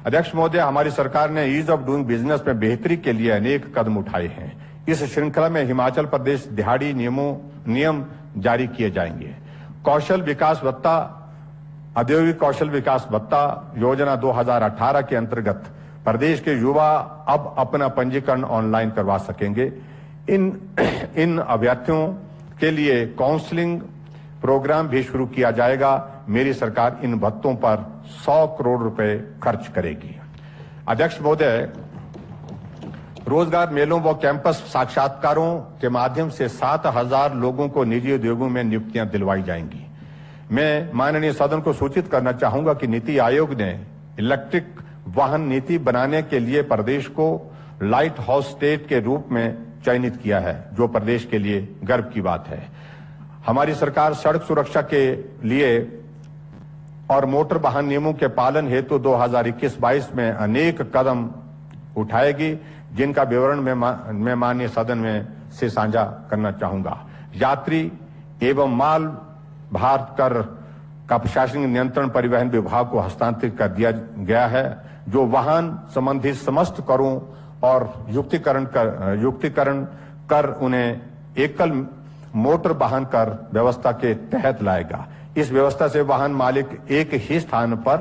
अध्यक्ष महोदय, हमारी सरकार ने ईज ऑफ डूइंग बिजनेस में बेहतरी के लिए अनेक कदम उठाए हैं। इस श्रृंखला में हिमाचल प्रदेश दिहाड़ी नियम जारी किए जाएंगे। कौशल विकास भत्ता, औद्योगिक कौशल विकास भत्ता योजना 2018 के अंतर्गत प्रदेश के युवा अब अपना पंजीकरण ऑनलाइन करवा सकेंगे। इन अभ्यर्थियों के लिए काउंसलिंग प्रोग्राम भी शुरू किया जाएगा। मेरी सरकार इन भत्तों पर 100 करोड़ रुपए खर्च करेगी। अध्यक्ष महोदय, रोजगार मेलों व कैंपस साक्षात्कारों के माध्यम से 7,000 लोगों को निजी उद्योगों में नियुक्तियां दिलवाई जाएंगी। मैं माननीय सदन को सूचित करना चाहूंगा कि नीति आयोग ने इलेक्ट्रिक वाहन नीति बनाने के लिए प्रदेश को लाइट हाउस स्टेट के रूप में चयनित किया है, जो प्रदेश के लिए गर्व की बात है। हमारी सरकार सड़क सुरक्षा के लिए और मोटर वाहन नियमों के पालन हेतु 2021-22 में अनेक कदम उठाएगी, जिनका विवरण मैं माननीय सदन में से साझा करना चाहूंगा। यात्री एवं माल भार कर का प्रशासनिक नियंत्रण परिवहन विभाग को हस्तांतरित कर दिया गया है, जो वाहन संबंधी समस्त करों और युक्तिकरण कर उन्हें एकल मोटर वाहन कर व्यवस्था के तहत लाएगा। इस व्यवस्था से वाहन मालिक एक ही स्थान पर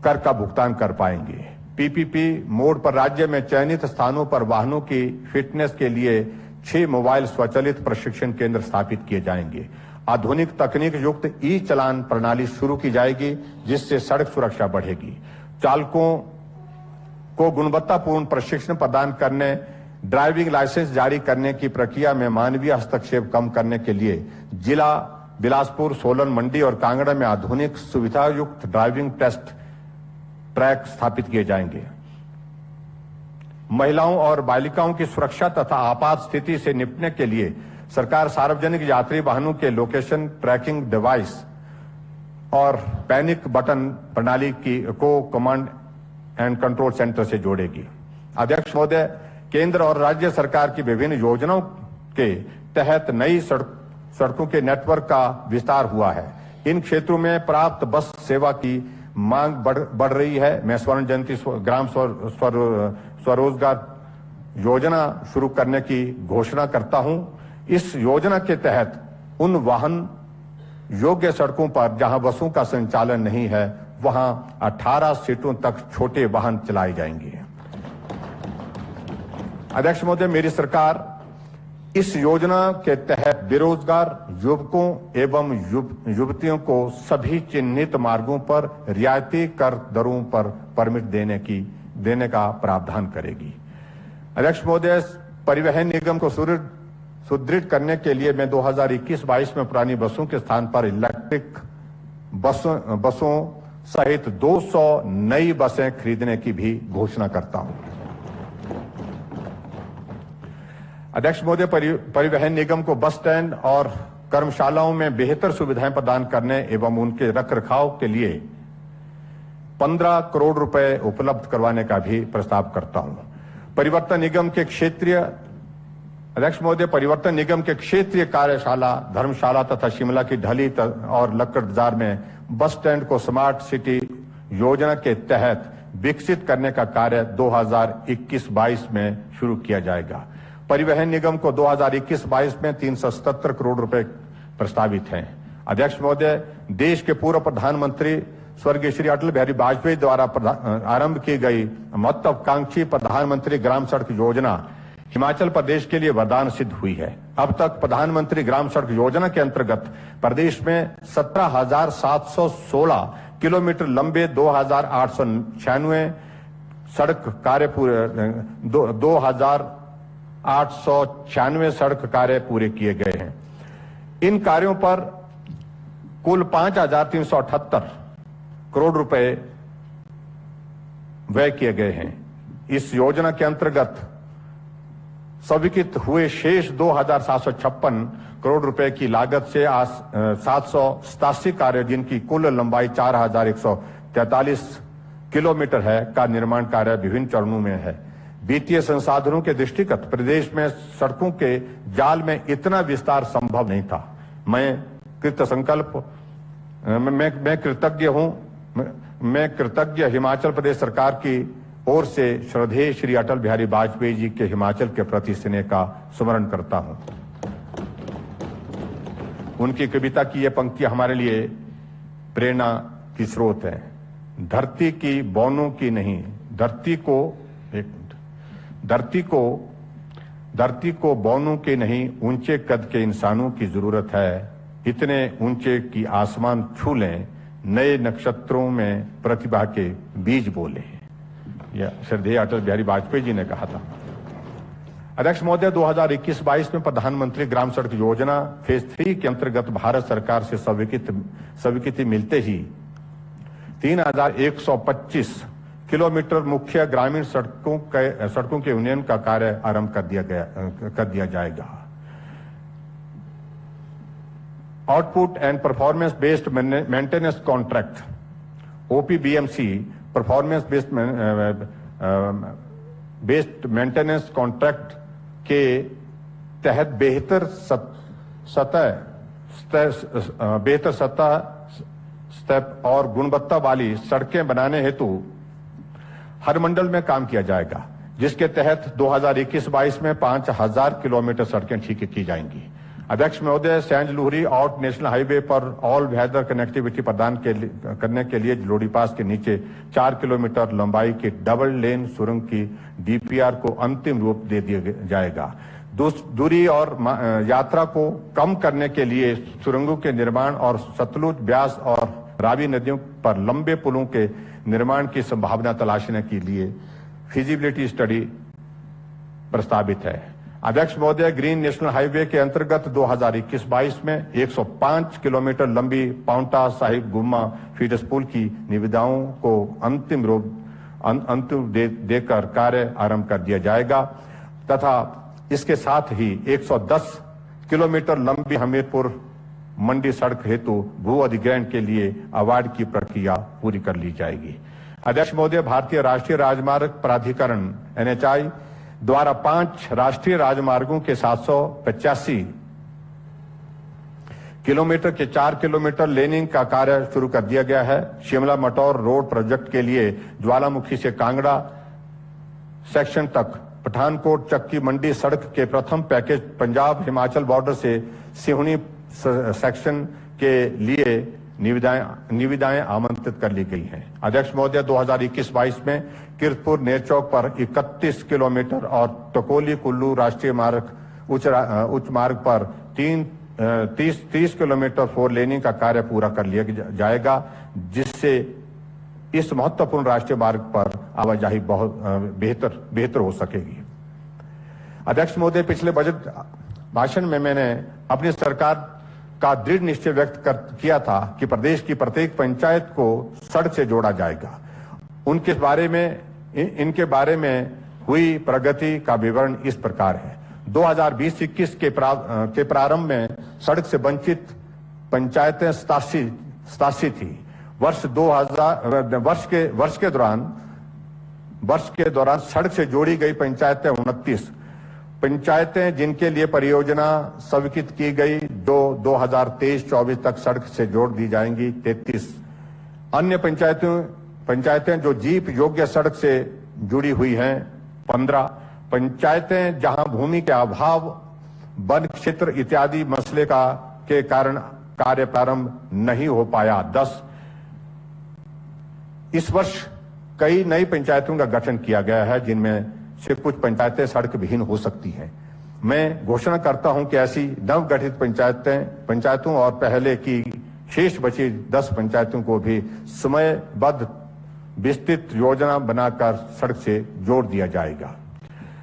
कर का भुगतान कर पाएंगे। पीपीपी मोड पर राज्य में चयनित स्थानों पर वाहनों की फिटनेस के लिए 6 मोबाइल स्वचालित प्रशिक्षण केंद्र स्थापित किए जाएंगे। आधुनिक तकनीक युक्त ई चालान प्रणाली शुरू की जाएगी, जिससे सड़क सुरक्षा बढ़ेगी। चालकों को गुणवत्तापूर्ण प्रशिक्षण प्रदान करने, ड्राइविंग लाइसेंस जारी करने की प्रक्रिया में मानवीय हस्तक्षेप कम करने के लिए जिला बिलासपुर, सोलन, मंडी और कांगड़ा में आधुनिक सुविधा युक्त ड्राइविंग टेस्ट ट्रैक स्थापित किए जाएंगे। महिलाओं और बालिकाओं की सुरक्षा तथा आपात स्थिति से निपटने के लिए सरकार सार्वजनिक यात्री वाहनों के लोकेशन ट्रैकिंग डिवाइस और पैनिक बटन प्रणाली को कमांड एंड कंट्रोल सेंटर से जोड़ेगी। अध्यक्ष महोदय, केंद्र और राज्य सरकार की विभिन्न योजनाओं के तहत नई सड़कों के नेटवर्क का विस्तार हुआ है। इन क्षेत्रों में प्राप्त बस सेवा की मांग बढ़ रही है। मैं स्वर्ण जयंती ग्राम स्वरोजगार योजना शुरू करने की घोषणा करता हूं। इस योजना के तहत उन वाहन योग्य सड़कों पर जहां बसों का संचालन नहीं है, वहां 18 सीटों तक छोटे वाहन चलाए जाएंगे। अध्यक्ष महोदय, मेरी सरकार इस योजना के तहत बेरोजगार युवकों एवं युवतियों को सभी चिन्हित मार्गों पर रियायती कर दरों पर परमिट देने का प्रावधान करेगी। अध्यक्ष महोदय, परिवहन निगम को सुदृढ़ करने के लिए मैं 2021-22 में पुरानी बसों के स्थान पर इलेक्ट्रिक बसों सहित 200 नई बसें खरीदने की भी घोषणा करता हूं। अध्यक्ष महोदय, परिवहन निगम को बस स्टैंड और कर्मशालाओं में बेहतर सुविधाएं प्रदान करने एवं उनके रखरखाव के लिए 15 करोड़ रुपए उपलब्ध करवाने का भी प्रस्ताव करता हूं। परिवर्तन निगम के क्षेत्रीय कार्यशाला, धर्मशाला तथा शिमला की ढली और लक्कड़ बाजार में बस स्टैंड को स्मार्ट सिटी योजना के तहत विकसित करने का कार्य 2021-22 में शुरू किया जाएगा। परिवहन निगम को 2021-22 में 377 करोड़ रुपए प्रस्तावित हैं। अध्यक्ष महोदय, देश के पूर्व प्रधानमंत्री स्वर्गीय श्री अटल बिहारी वाजपेयी द्वारा आरंभ की गई महत्वाकांक्षी प्रधानमंत्री ग्राम सड़क योजना हिमाचल प्रदेश के लिए वरदान सिद्ध हुई है। अब तक प्रधानमंत्री ग्राम सड़क योजना के अंतर्गत प्रदेश में 17,716 किलोमीटर लंबे 2,896 सड़क कार्य पूरे 2,896 सड़क कार्य पूरे किए गए हैं। इन कार्यों पर कुल 5,378 करोड़ रुपए व्यय किए गए हैं। इस योजना के अंतर्गत स्वीकृत हुए शेष 2,756 करोड़ रुपए की लागत से 787 कार्य, जिनकी कुल लंबाई 4,143 किलोमीटर है, का निर्माण कार्य विभिन्न चरणों में है। वित्तीय संसाधनों के दृष्टिगत प्रदेश में सड़कों के जाल में इतना विस्तार संभव नहीं था। मैं कृतज्ञ हूं मैं कृतज्ञ हिमाचल प्रदेश सरकार की ओर से श्रद्धेय श्री अटल बिहारी वाजपेयी जी के हिमाचल के प्रति स्नेह का स्मरण करता हूं। उनकी कविता की यह पंक्ति हमारे लिए प्रेरणा की स्रोत है। धरती की बौनों की नहीं, धरती को बौनों के नहीं, ऊंचे कद के इंसानों की जरूरत है। इतने ऊंचे कि आसमान छू लें, नए नक्षत्रों में प्रतिभा के बीज बोले। यह श्रद्धेय अटल बिहारी वाजपेयी जी ने कहा था। अध्यक्ष महोदय, 2021-22 में प्रधानमंत्री ग्राम सड़क योजना फेज 3 के अंतर्गत भारत सरकार से स्वीकृति मिलते ही 3125 किलोमीटर मुख्य ग्रामीण सड़कों के उन्नयन का कार्य आरंभ कर दिया जाएगा। Output and performance based maintenance contract OPBMC performance based maintenance contract के तहत बेहतर सतह और गुणवत्ता वाली सड़कें बनाने हेतु हर मंडल में काम किया जाएगा, जिसके तहत 2021-22 में 5000 किलोमीटर सड़कें ठीक की जाएंगी। अध्यक्ष महोदय, Sainj Luhri out national highway पर ऑल वेदर कनेक्टिविटी प्रदान करने के लिए लोडी पास के नीचे 4 किलोमीटर लंबाई की डबल लेन सुरंग की DPR को अंतिम रूप दे दिया जाएगा। दूरी और यात्रा को कम करने के लिए सुरंगों के निर्माण और सतलुज, ब्यास और रावी नदियों पर लंबे पुलों के निर्माण की संभावना तलाशने के लिए फिजिबिलिटी स्टडी प्रस्तावित है। अध्यक्ष महोदय, ग्रीन नेशनल हाईवे के अंतर्गत 2021-22 में 105 किलोमीटर लंबी पाउंटा साहिब गुम्मा फीडर्स पुल की निविदाओं को अंतिम देकर कार्य आरंभ कर दिया जाएगा तथा इसके साथ ही 110 किलोमीटर लंबी हमीरपुर मंडी सड़क हेतु भू अधिग्रहण के लिए अवार्ड की प्रक्रिया पूरी कर ली जाएगी। अध्यक्ष महोदय, भारतीय राष्ट्रीय राजमार्ग प्राधिकरण NHAI द्वारा 5 राष्ट्रीय राजमार्गों के 785 किलोमीटर के 4 किलोमीटर लेनिंग का कार्य शुरू कर दिया गया है। शिमला मटौर रोड प्रोजेक्ट के लिए ज्वालामुखी से कांगड़ा सेक्शन तक पठानकोट चक्की मंडी सड़क के प्रथम पैकेज पंजाब हिमाचल बॉर्डर से सिहुनी सेक्शन के लिए निविदाएं आमंत्रित कर ली गई हैं। अध्यक्ष महोदय, 2021-22 में कीरतपुर नेरचौक पर 31 किलोमीटर और टकोली कुल्लू राष्ट्रीय मार्ग उच्च मार्ग पर 30 किलोमीटर 4 लेनिंग का कार्य पूरा कर लिया जाएगा, जिससे इस महत्वपूर्ण राष्ट्रीय मार्ग पर आवाजाही बहुत बेहतर हो सकेगी। अध्यक्ष महोदय, पिछले बजट भाषण में मैंने अपनी सरकार का दृढ़ निश्चय व्यक्त किया था कि प्रदेश की प्रत्येक पंचायत को सड़क से जोड़ा जाएगा। इनके बारे में हुई प्रगति का विवरण इस प्रकार है। 2020-21 के प्रारंभ में सड़क से वंचित पंचायतें 87 थी। वर्ष के दौरान सड़क से जोड़ी गई पंचायतें 29, पंचायतें जिनके लिए परियोजना स्वीकृत की गई जो 2023-24 तक सड़क से जोड़ दी जाएंगी 33, अन्य पंचायतें जो जीप योग्य सड़क से जुड़ी हुई हैं 15, पंचायतें जहां भूमि के अभाव, वन क्षेत्र इत्यादि मसले के कारण कार्य प्रारंभ नहीं हो पाया 10। इस वर्ष कई नई पंचायतों का गठन किया गया है, जिनमें से कुछ पंचायतें सड़क विहीन हो सकती हैं। मैं घोषणा करता हूं कि ऐसी नवगठित पंचायतों और पहले की शेष बची 10 पंचायतों को भी समयबद्ध विस्तृत योजना बनाकर सड़क से जोड़ दिया जाएगा।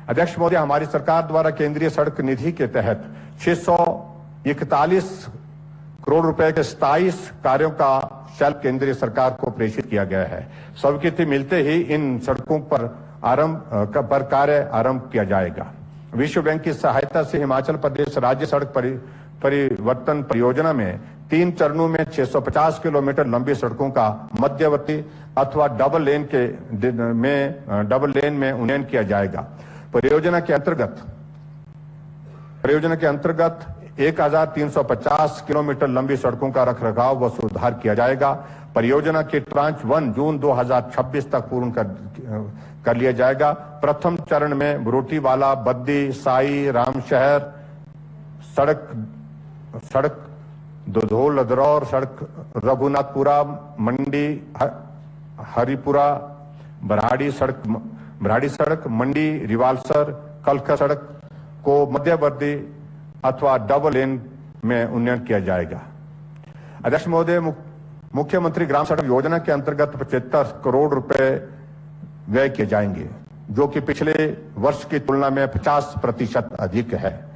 अध्यक्ष महोदय, हमारी सरकार द्वारा केंद्रीय सड़क निधि के तहत 641 करोड़ रुपए के 27 कार्यों का शेल्फ केंद्रीय सरकार को प्रेषित किया गया है। स्वीकृति मिलते ही इन सड़कों पर कार्य आरंभ किया जाएगा। विश्व बैंक की सहायता से हिमाचल प्रदेश राज्य सड़क परिवर्तन परियोजना में 3 चरणों में 650 किलोमीटर लंबी सड़कों का मध्यवर्ती अथवा डबल लेन में उन्नयन किया जाएगा। परियोजना के अंतर्गत 1350 किलोमीटर लंबी सड़कों का रखरखाव व सुधार किया जाएगा। परियोजना के ट्रांच 1 जून 2026 तक पूर्ण कर लिया जाएगा। प्रथम चरण में बरोटीवाला, बद्दी, साई, रामशहर सड़क दुधोल लदरौर सड़क, रघुनाथपुरा मंडी हरिपुरा बरहाड़ी सड़क मंडी रिवालसर कलका सड़क को मध्यवर्ती अथवा डबल लेन में उन्नयन किया जाएगा। अध्यक्ष महोदय, मुख्यमंत्री ग्राम सड़क योजना के अंतर्गत 75 करोड़ रुपए व्यय किए जाएंगे, जो कि पिछले वर्ष की तुलना में 50% अधिक है।